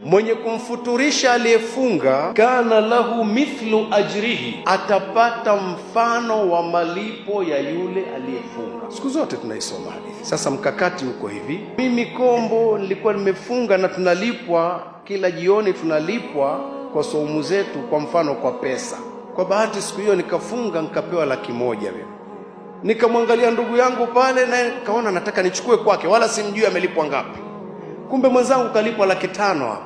Mwenye kumfuturisha aliyefunga, kana lahu mithlu ajrihi, atapata mfano wa malipo ya yule aliyefunga. Siku zote tunaisoma hadithi. Sasa mkakati uko hivi, mimi Kombo nilikuwa nimefunga na tunalipwa kila jioni, tunalipwa kwa saumu zetu, kwa mfano kwa pesa. Kwa bahati siku hiyo nikafunga, nikapewa 100,000 vile. Nikamwangalia ndugu yangu pale, na nikaona nataka nichukue kwake, wala simjui amelipwa ngapi. Kumbe mwenzangu kalipwa 500,000 hapa.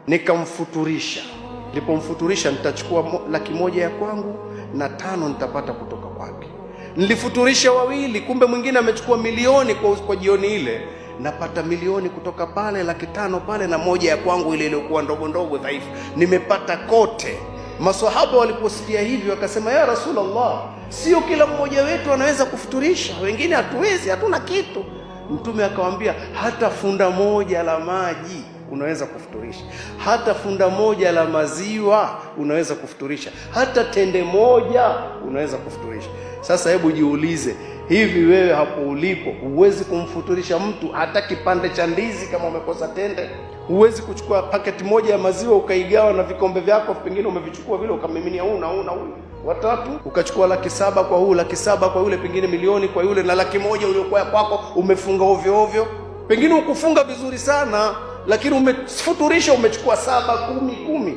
Nikamfuturisha. Nilipomfuturisha, nitachukua 100,000 ya kwangu na 5 nitapata kutoka kwake. Nilifuturisha wawili, kumbe mwingine amechukua 1,000,000 kwa jioni ile. Napata 1,000,000 kutoka pale, 500,000 pale, na 1 ya kwangu ile iliyokuwa ndogo ndogo dhaifu. Nimepata kote. Maswahaba waliposikia hivyo wakasema, ya Rasulullah, sio kila mmoja wetu anaweza kufuturisha, wengine hatuwezi, hatuna kitu. Mtume akawaambia, hata funda moja la maji unaweza kufuturisha, hata funda moja la maziwa unaweza kufuturisha, hata tende moja unaweza kufuturisha. Sasa hebu jiulize, hivi wewe hapo ulipo huwezi kumfuturisha mtu hata kipande cha ndizi kama umekosa tende? Huwezi kuchukua paketi moja ya maziwa ukaigawa na vikombe vyako, pengine umevichukua vile ukamiminia huu na huu na huu watatu, ukachukua 700,000 kwa huu, 700,000 kwa yule, pengine 1,000,000 kwa yule, na 100,000 uliokuwa kwako umefunga ovyo ovyo. Pengine ukufunga vizuri sana, lakini umefuturisha, umechukua 7, 10.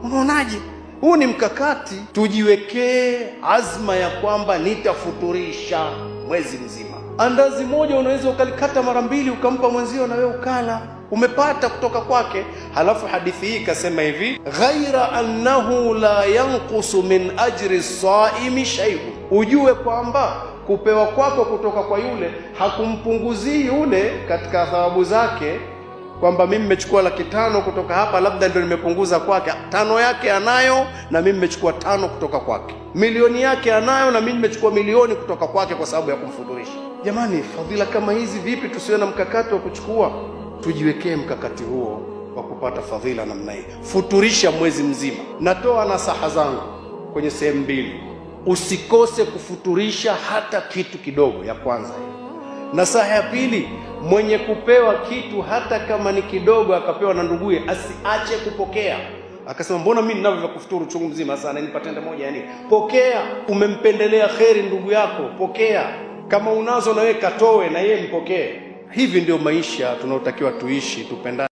Unaonaje? Huu ni mkakati. Tujiwekee azma ya kwamba nitafuturisha mwezi mzima. Andazi moja unaweza ukalikata mara 2 ukampa mwenzio na wewe ukala, umepata kutoka kwake. Halafu hadithi hii ikasema hivi, ghaira annahu la yanqusu min ajri saimi shay'un, ujue kwamba kupewa kwako kutoka kwa yule hakumpunguzii yule katika thawabu zake, kwamba mimi nimechukua 500,000 kutoka hapa, labda ndio nimepunguza kwake. 5 yake anayo na mimi nimechukua 5 kutoka kwake. 1,000,000 yake anayo na mimi nimechukua 1,000,000 kutoka kwake kwa sababu ya kumfuturisha. Jamani, fadhila kama hizi vipi tusiwe na mkakati wa kuchukua? Tujiwekee mkakati huo wa kupata fadhila namna hii. Futurisha mwezi mzima. Natoa nasaha zangu kwenye sehemu 2. Usikose kufuturisha hata kitu kidogo, ya kwanza hiyo. Nasaha ya pili, mwenye kupewa kitu hata kama ni kidogo akapewa na nduguye, asiache kupokea. Akasema, mbona mimi ninavyo vya kufuturu chungu mzima sana, nipa tende moja yani? Pokea. Umempendelea kheri ndugu yako, pokea. Kama unazo na wewe katoe na yeye mpokee. Hivi ndio maisha tunaotakiwa tuishi, tupendane.